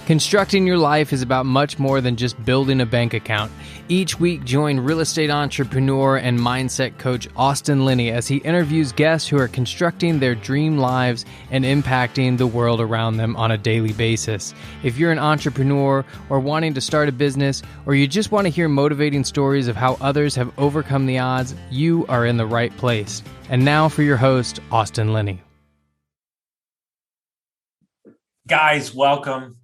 Constructing your life is about much more than just building a bank account. Each week, join real estate entrepreneur and mindset coach Austin Linney as he interviews guests who are constructing their dream lives and impacting the world around them on a daily basis. If you're an entrepreneur or wanting to start a business, or you just want to hear motivating stories of how others have overcome the odds, you are in the right place. And now for your host, Austin Linney. Guys, welcome.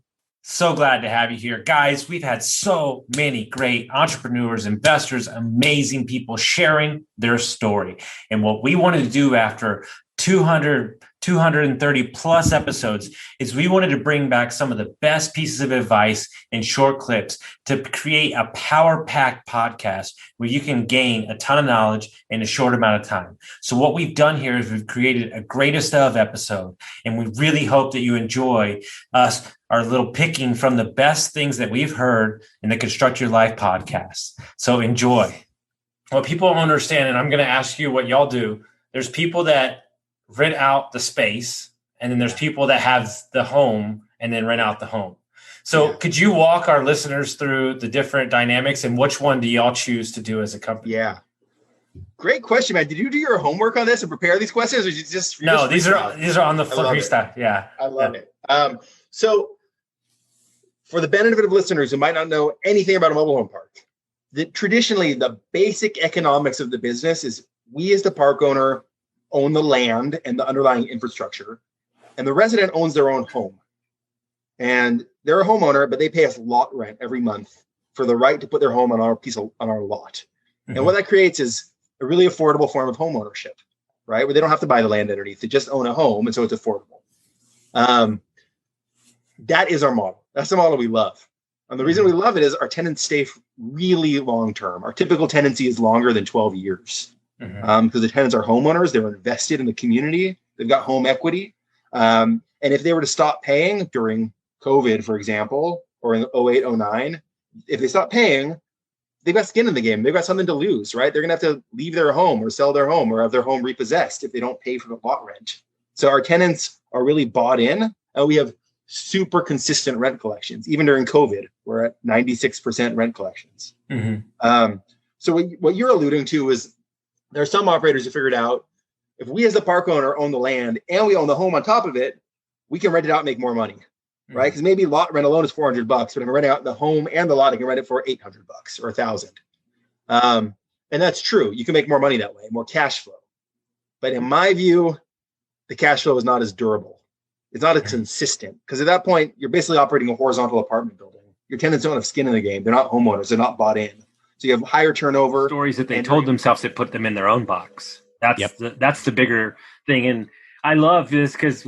So glad to have you here. Guys, we've had so many great entrepreneurs, investors, amazing people sharing their story. And what we wanted to do after 230 plus episodes is we wanted to bring back some of the best pieces of advice in short clips to create a power-packed podcast where you can gain a ton of knowledge in a short amount of time. So what we've done here is we've created a greatest of episode, and we really hope that you enjoy our little picking from the best things that we've heard in the Construct Your Life podcast. So enjoy. What people don't understand, and I'm going to ask you what y'all do, there's people that rent out the space, and then there's people that have the home and then rent out the home. So could you walk our listeners through the different dynamics, and which one do y'all choose to do as a company? Yeah. Great question, man. Did you do your homework on this and prepare these questions, or did you just these are on the freestyle. Yeah. I love it. So for the benefit of listeners who might not know anything about a mobile home park, traditionally the basic economics of the business is we as the park owner own the land and the underlying infrastructure, and the resident owns their own home. And they're a homeowner, but they pay us lot rent every month for the right to put their home on our lot. Mm-hmm. And what that creates is a really affordable form of home ownership, right? Where they don't have to buy the land underneath; they just own a home, and so it's affordable. That is our model. That's the model we love. And the reason we love it is our tenants stay really long term. Our typical tenancy is longer than 12 years. Because the tenants are homeowners, they're invested in the community, they've got home equity. And if they were to stop paying during COVID, for example, or in 08, 09, if they stop paying, they've got skin in the game. They've got something to lose, right? They're going to have to leave their home or sell their home or have their home repossessed if they don't pay for the lot rent. So our tenants are really bought in, and we have super consistent rent collections. Even during COVID, we're at 96% rent collections. Mm-hmm. So what you're alluding to is there are some operators who figured out if we as the park owner own the land and we own the home on top of it, we can rent it out and make more money, right? Because maybe lot rent alone is $400, but if I rent out the home and the lot, I can rent it for $800 or $1,000. And that's true. You can make more money that way, more cash flow. But in my view, the cash flow is not as durable. It's not as consistent, because at that point, you're basically operating a horizontal apartment building. Your tenants don't have skin in the game. They're not homeowners. They're not bought in. So you have higher turnover. Stories that they told themselves that put them in their own box. That's the bigger thing. And I love this because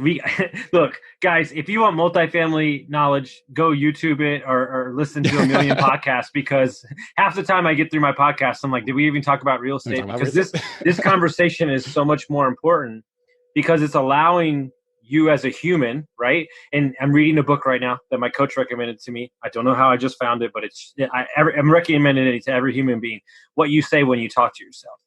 look, guys, if you want multifamily knowledge, go YouTube it or listen to a million podcasts, because half the time I get through my podcast, I'm like, did we even talk about real estate? Because this conversation is so much more important, because it's allowing you as a human, right? And I'm reading a book right now that my coach recommended to me. I don't know how I just found it, but I'm recommending it to every human being. What you say when you talk to yourself.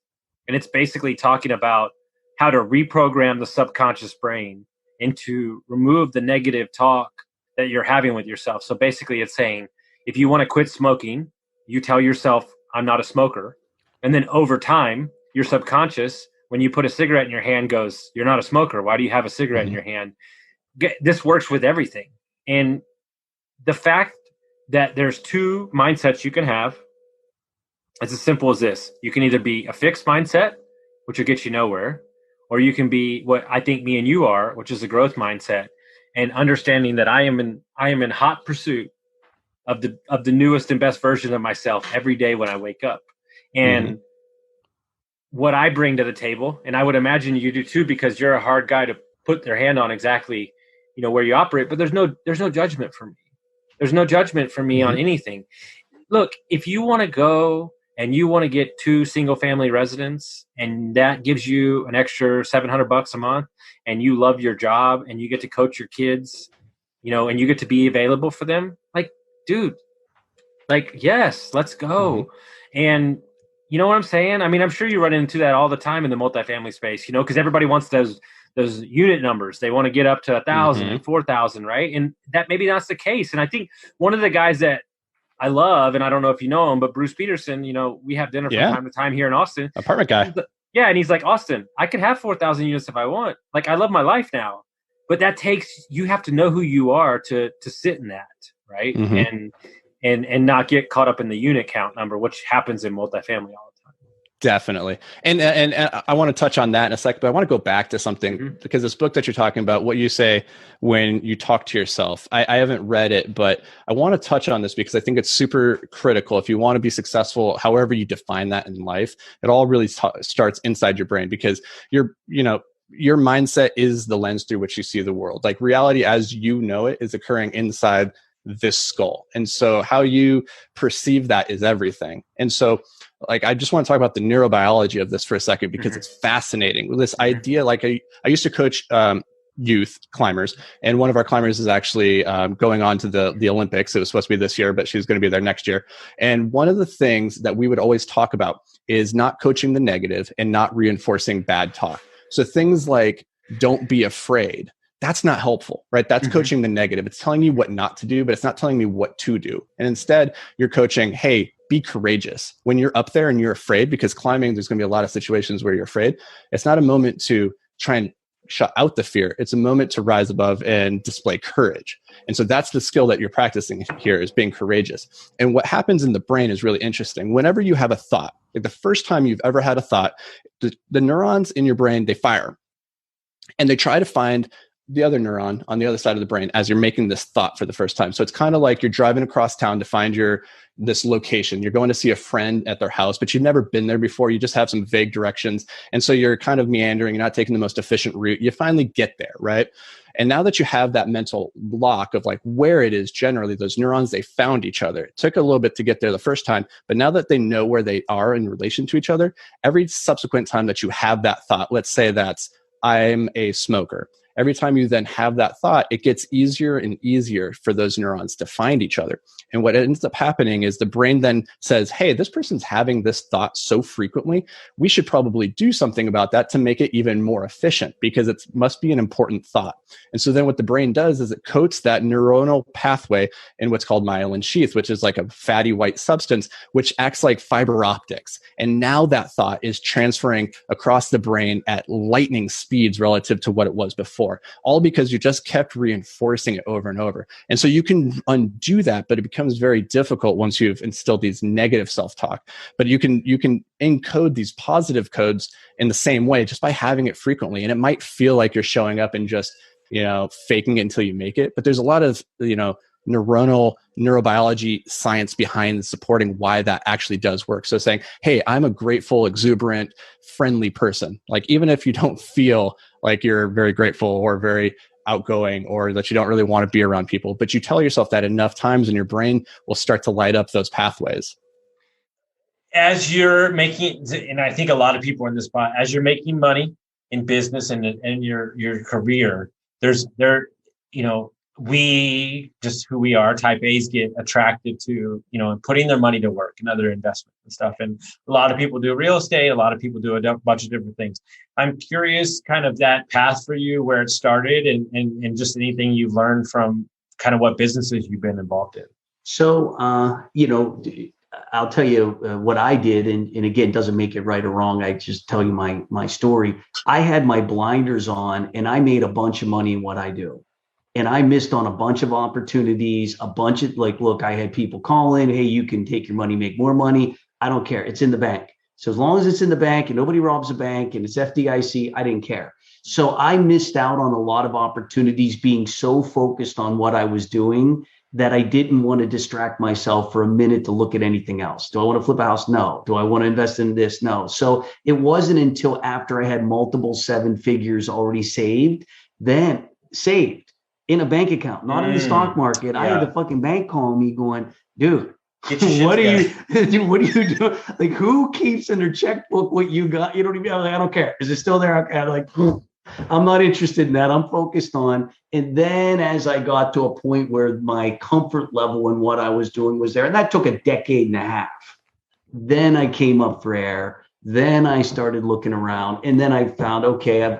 And it's basically talking about how to reprogram the subconscious brain and to remove the negative talk that you're having with yourself. So basically it's saying, if you want to quit smoking, you tell yourself, I'm not a smoker. And then over time, your subconscious, when you put a cigarette in your hand, goes, you're not a smoker. Why do you have a cigarette in your hand? This works with everything. And the fact that there's two mindsets you can have, it's as simple as this. You can either be a fixed mindset, which will get you nowhere, or you can be what I think me and you are, which is a growth mindset, and understanding that I am in hot pursuit of the newest and best version of myself every day when I wake up. And what I bring to the table, and I would imagine you do too, because you're a hard guy to put their hand on exactly, where you operate, but there's no judgment for me. There's no judgment for me on anything. Look, if you want to go and you want to get 2 single family residents, and that gives you an extra $700 a month, and you love your job and you get to coach your kids, and you get to be available for them, like, dude, like, yes, let's go. And you know what I'm saying? I mean, I'm sure you run into that all the time in the multifamily space, because everybody wants those those unit numbers. They want to get up to 1,000 and 4,000, right? And that maybe that's the case. And I think one of the guys that I love, and I don't know if you know him, but Bruce Peterson, we have dinner from time to time here in Austin. Apartment guy. Yeah, and he's like, Austin, I could have 4,000 units if I want. Like, I love my life now. But that takes, you have to know who you are to sit in that, right? And not get caught up in the unit count number, which happens in multifamily all the time. Definitely. And I want to touch on that in a second, but I want to go back to something because this book that you're talking about, what you say when you talk to yourself, I haven't read it, but I want to touch on this because I think it's super critical. If you want to be successful, however you define that in life, it all really starts inside your brain because your mindset is the lens through which you see the world. Like reality as you know it is occurring inside this skull. And so how you perceive that is everything. And so like, I just want to talk about the neurobiology of this for a second because it's fascinating. This idea, like I used to coach youth climbers, and one of our climbers is actually going on to the Olympics. It was supposed to be this year, but she's going to be there next year. And one of the things that we would always talk about is not coaching the negative and not reinforcing bad talk. So things like, don't be afraid. That's not helpful, right? That's coaching the negative. It's telling you what not to do, but it's not telling me what to do. And instead, you're coaching, hey, be courageous. When you're up there and you're afraid, because climbing, there's going to be a lot of situations where you're afraid. It's not a moment to try and shut out the fear. It's a moment to rise above and display courage. And so that's the skill that you're practicing here, is being courageous. And what happens in the brain is really interesting. Whenever you have a thought, like the first time you've ever had a thought, the neurons in your brain, they fire and they try to find the other neuron on the other side of the brain as you're making this thought for the first time. So it's kind of like you're driving across town to find this location. You're going to see a friend at their house, but you've never been there before. You just have some vague directions. And so you're kind of meandering. You're not taking the most efficient route. You finally get there, right? And now that you have that mental block of like where it is, generally those neurons, they found each other. It took a little bit to get there the first time, but now that they know where they are in relation to each other, every subsequent time that you have that thought, let's say that's, I'm a smoker. Every time you then have that thought, it gets easier and easier for those neurons to find each other. And what ends up happening is the brain then says, hey, this person's having this thought so frequently, we should probably do something about that to make it even more efficient because it must be an important thought. And so then what the brain does is it coats that neuronal pathway in what's called myelin sheath, which is like a fatty white substance, which acts like fiber optics. And now that thought is transferring across the brain at lightning speeds relative to what it was before. All because you just kept reinforcing it over and over. And so you can undo that, but it becomes very difficult once you've instilled these negative self-talk. But you can encode these positive codes in the same way just by having it frequently. And it might feel like you're showing up and just, faking it until you make it. But there's a lot of, neurobiology science behind supporting why that actually does work. So saying, hey, I'm a grateful, exuberant, friendly person. Like, even if you don't feel like you're very grateful or very outgoing or that you don't really want to be around people, but you tell yourself that enough times and your brain will start to light up those pathways. As you're making, and I think a lot of people are in this spot, as you're making money in business and your career, we just who we are, type A's get attracted to, putting their money to work and other investments and stuff. And a lot of people do real estate. A lot of people do a bunch of different things. I'm curious kind of that path for you, where it started and just anything you've learned from kind of what businesses you've been involved in. So, I'll tell you what I did. And again, doesn't make it right or wrong. I just tell you my story. I had my blinders on and I made a bunch of money in what I do. And I missed on a bunch of opportunities, look, I had people call in, hey, you can take your money, make more money. I don't care. It's in the bank. So as long as it's in the bank and nobody robs the bank and it's FDIC, I didn't care. So I missed out on a lot of opportunities being so focused on what I was doing that I didn't want to distract myself for a minute to look at anything else. Do I want to flip a house? No. Do I want to invest in this? No. So it wasn't until after I had multiple seven figures already saved in a bank account, not in the stock market. Yeah. I had the fucking bank calling me going, dude, what are you doing? Like, who keeps in their checkbook what you got? You know what I mean? I'm like, I don't care. Is it still there? I'm like, I'm not interested in that. I'm focused on. And then as I got to a point where my comfort level in what I was doing was there, and that took a decade and a half, then I came up for air. Then I started looking around, and then I found, okay,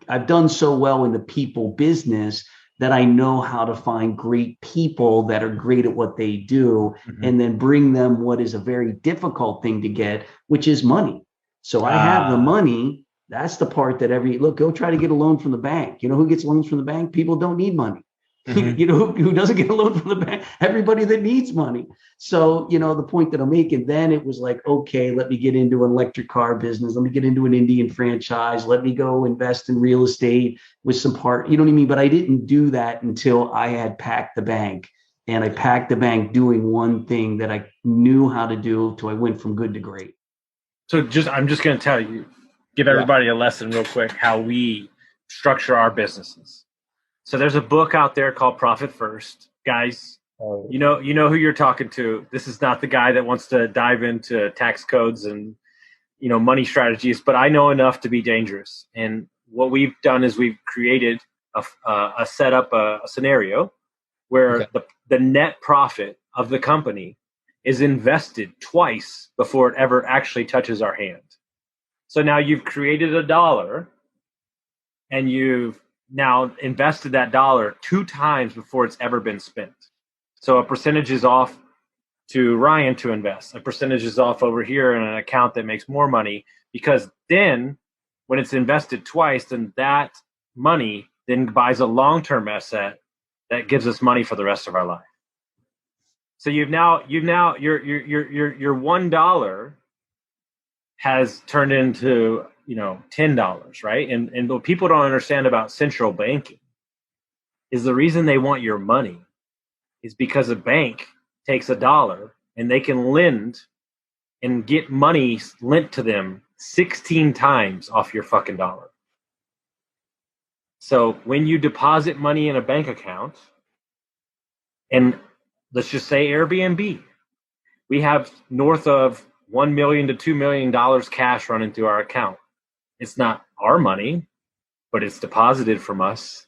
I've done so well in the people business that I know how to find great people that are great at what they do, and then bring them what is a very difficult thing to get, which is money. So I have the money. That's the part that go try to get a loan from the bank. You know who gets loans from the bank? People don't need money. You know, who doesn't get a loan from the bank? Everybody that needs money. So, you know, the point that I'm making, then it was like, okay, let me get into an electric car business. Let me get into an Indian franchise. Let me go invest in real estate with some you know what I mean? But I didn't do that until I had packed the bank. And I packed the bank doing one thing that I knew how to do till I went from good to great. So I'm just going to give everybody a lesson real quick, how we structure our businesses. So there's a book out there called Profit First. Guys, you know who you're talking to. This is not the guy that wants to dive into tax codes and, you know, money strategies, but I know enough to be dangerous. And what we've done is we've created a scenario where the net profit of the company is invested twice before it ever actually touches our hand. So now you've created $1 and you've now invested that $1 2 times before it's ever been spent. So a percentage is off to Ryan to invest. A percentage is off over here in an account that makes more money, because then when it's invested twice, then that money then buys a long-term asset that gives us money for the rest of our life. So your $1 has turned into, you know, $10, right? And what people don't understand about central banking is the reason they want your money is because a bank takes $1 and they can lend and get money lent to them 16 times off your fucking dollar. So when you deposit money in a bank account, and let's just say Airbnb, we have north of $1 million to $2 million cash running through our account. It's not our money, but it's deposited from us.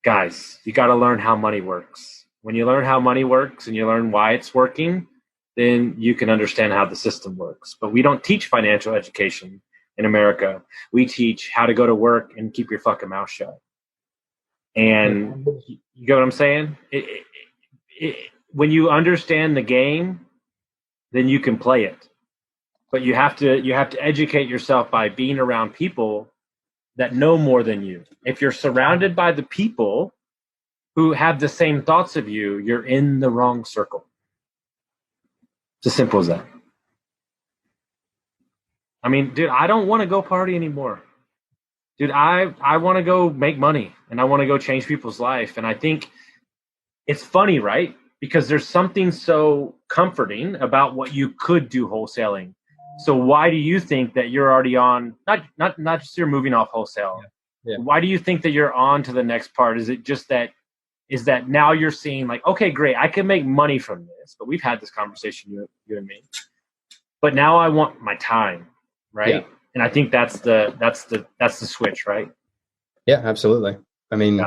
Guys, you got to learn how money works. When you learn how money works and you learn why it's working, then you can understand how the system works. But we don't teach financial education in America. We teach how to go to work and keep your fucking mouth shut. And you get what I'm saying? When you understand the game, then you can play it. But you have to educate yourself by being around people that know more than you. If you're surrounded by the people who have the same thoughts of you, you're in the wrong circle. It's as simple as that. I mean, dude, I don't want to go party anymore. Dude, I want to go make money and I want to go change people's life. And I think it's funny, right? Because there's something so comforting about what you could do wholesaling. So why do you think that you're already on, not just you're moving off wholesale? Yeah. Why do you think that you're on to the next part? Is it just that, is that now you're seeing like, okay, great, I can make money from this, but we've had this conversation, you and me. But now I want my time, right? Yeah. And I think that's the switch, right? Yeah, absolutely. I mean,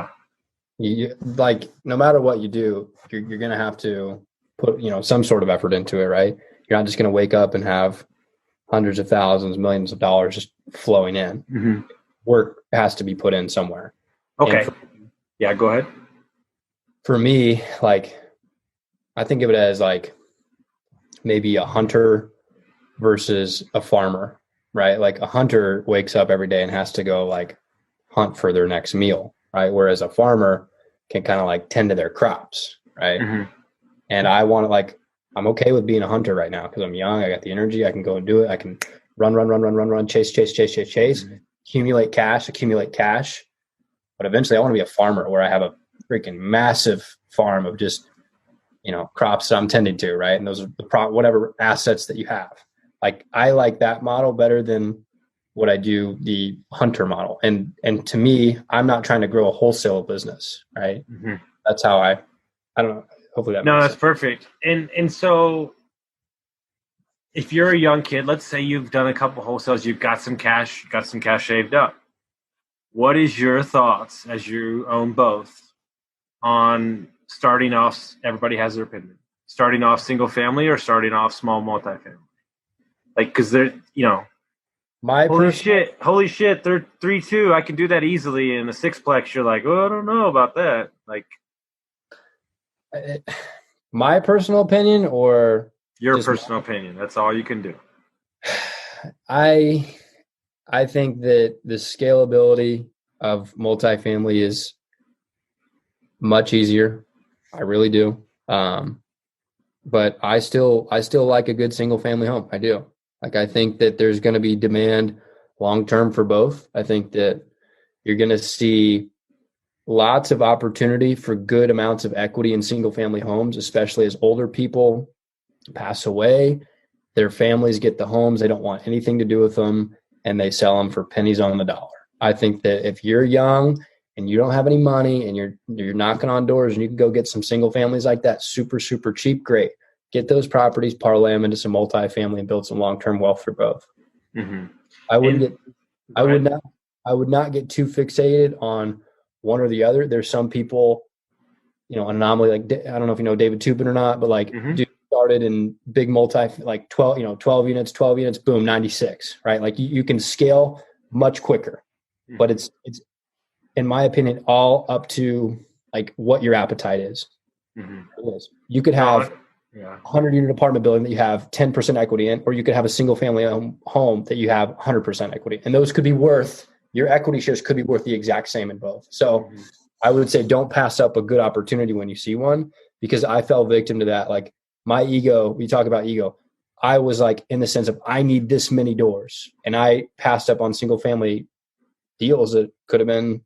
you, like, no matter what you do, you're going to have to put, you know, some sort of effort into it, right? You're not just going to wake up and have hundreds of thousands, millions of dollars just flowing in. Mm-hmm. Work has to be put in somewhere. Okay. Yeah, go ahead. For me, like, I think of it as like maybe a hunter versus a farmer, right? Like a hunter wakes up every day and has to go like hunt for their next meal, right? Whereas a farmer can kind of like tend to their crops, right? Mm-hmm. And I want to like, I'm okay with being a hunter right now because I'm young. I got the energy. I can go and do it. I can run, chase, Mm-hmm. accumulate cash. But eventually I want to be a farmer where I have a freaking massive farm of just, you know, crops that I'm tending to, right? And those are the whatever assets that you have. Like, I like that model better than what I do the hunter model. And to me, I'm not trying to grow a wholesale business, right? Mm-hmm. That's how I don't know. Hopefully that makes sense. Sense. Perfect. And so if you're a young kid, let's say you've done a couple wholesales, you've got some cash saved up. What is your thoughts, as you own both, on starting off? Everybody has their opinion. Starting off single family or starting off small multifamily? Like, because there, you know, Holy shit! They're 3-2. I can do that easily. In a sixplex, you're like, oh, I don't know about that. Like, my personal opinion, or your personal opinion. That's all you can do. I think that the scalability of multifamily is much easier. I really do. But I still like a good single family home. I do. Like, I think that there's going to be demand long-term for both. I think that you're going to see lots of opportunity for good amounts of equity in single family homes, especially as older people pass away. Their families get the homes. They don't want anything to do with them, and they sell them for pennies on the dollar. I think that if you're young and you don't have any money and you're knocking on doors and you can go get some single families like that, super, super cheap, great. Get those properties, parlay them into some multifamily, and build some long-term wealth for both. Mm-hmm. I would not get too fixated on one or the other. There's some people, an anomaly, like, I don't know if you know David Tubin or not, but like, dude started in big like 12 units, boom, 96, right? Like you can scale much quicker, but it's in my opinion, all up to like what your appetite is. Mm-hmm. You could have a 100-unit apartment building that you have 10% equity in, or you could have a single family home that you have 100% equity. And those could be your equity shares could be worth the exact same in both. So I would say don't pass up a good opportunity when you see one, because I fell victim to that. Like my ego, we talk about ego. I was like in the sense of I need this many doors, and I passed up on single family deals that could have been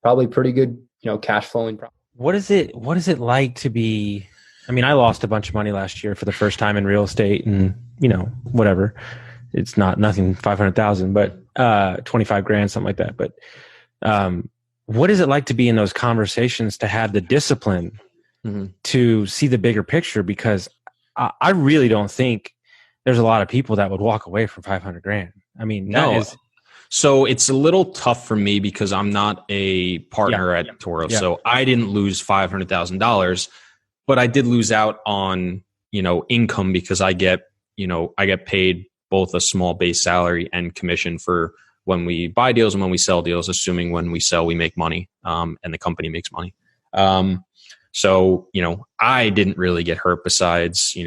probably pretty good, cash flowing. What is it like to be, I mean, I lost a bunch of money last year for the first time in real estate, and whatever. It's nothing 500,000, but 25 grand, something like that. But what is it like to be in those conversations, to have the discipline to see the bigger picture? Because I really don't think there's a lot of people that would walk away from 500 grand. I mean, so it's a little tough for me because I'm not a partner at Toro. Yeah. So I didn't lose $500,000, but I did lose out on, income, because I get paid both a small base salary and commission for when we buy deals and when we sell deals, assuming when we sell, we make money, and the company makes money. So, I didn't really get hurt besides,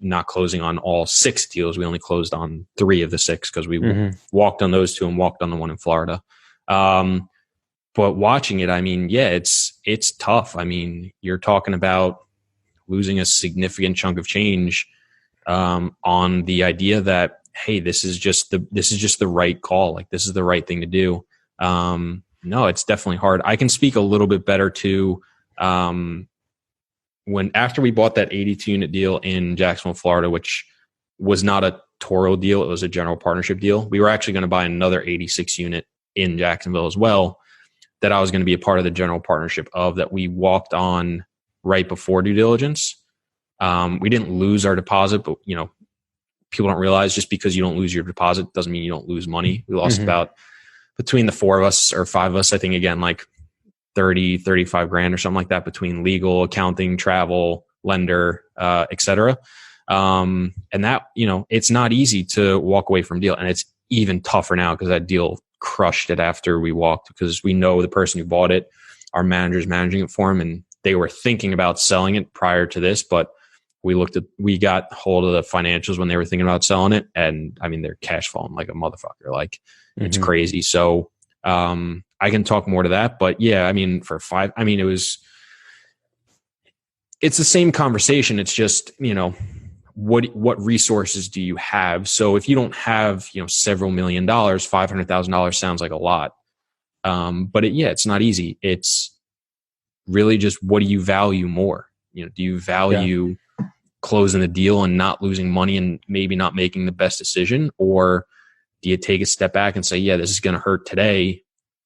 not closing on all 6 deals. We only closed on 3 of the 6 because we walked on those 2 and walked on the one in Florida. But watching it, I mean, it's tough. I mean, you're talking about losing a significant chunk of change on the idea that, hey, this is just the right call. Like, this is the right thing to do. No, it's definitely hard. I can speak a little bit better to after we bought that 82-unit deal in Jacksonville, Florida, which was not a Toro deal, it was a general partnership deal. We were actually going to buy another 86-unit in Jacksonville as well, that I was going to be a part of the general partnership of, that we walked on right before due diligence. We didn't lose our deposit, but people don't realize just because you don't lose your deposit doesn't mean you don't lose money. We lost about, between the 4 of us or 5 of us, I think, again, like 35 grand or something like that, between legal, accounting, travel, lender, et cetera. And that, it's not easy to walk away from a deal. And it's even tougher now because that deal crushed it after we walked, because we know the person who bought it, our manager's managing it for him, and they were thinking about selling it prior to this, but we got hold of the financials when they were thinking about selling it. And I mean, they're cash flowing like a motherfucker. Like, it's crazy. So, I can talk more to that, but yeah, I mean, for 5, I mean, it's the same conversation. It's just, what resources do you have? So if you don't have, several $1 million, $500,000 sounds like a lot. But it's not easy. It's really just, what do you value more? Do you value closing the deal and not losing money and maybe not making the best decision? Or do you take a step back and say, yeah, this is going to hurt today,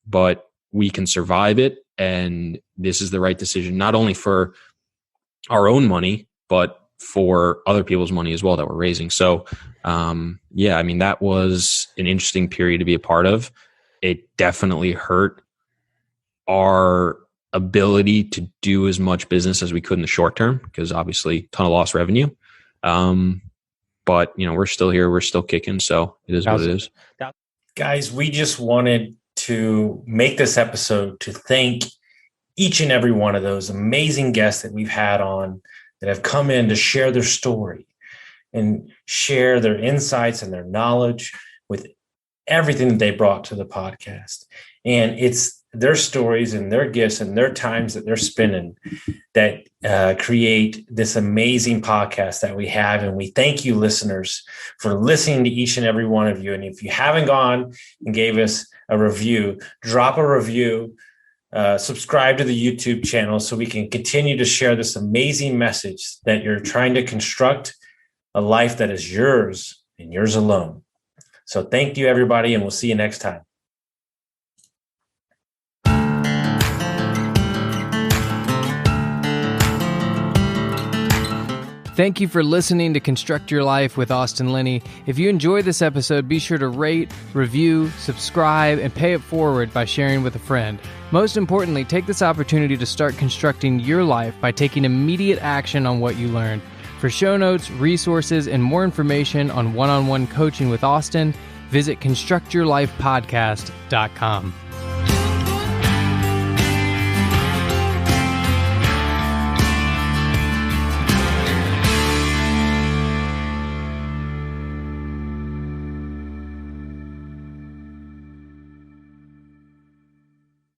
but we can survive it, and this is the right decision, not only for our own money, but for other people's money as well that we're raising. So, I mean, that was an interesting period to be a part of. It definitely hurt our ability to do as much business as we could in the short term, because obviously ton of lost revenue. but we're still here. We're still kicking. So it is what it is. Guys, we just wanted to make this episode to thank each and every one of those amazing guests that we've had on that have come in to share their story and share their insights and their knowledge with everything that they brought to the podcast. And it's their stories and their gifts and their times that they're spending that create this amazing podcast that we have. And we thank you, listeners, for listening to each and every one of you. And if you haven't gone and gave us a review, drop a review, subscribe to the YouTube channel so we can continue to share this amazing message that you're trying to construct a life that is yours and yours alone. So thank you, everybody, and we'll see you next time. Thank you for listening to Construct Your Life with Austin Linney. If you enjoyed this episode, be sure to rate, review, subscribe, and pay it forward by sharing with a friend. Most importantly, take this opportunity to start constructing your life by taking immediate action on what you learned. For show notes, resources, and more information on one-on-one coaching with Austin, visit constructyourlifepodcast.com.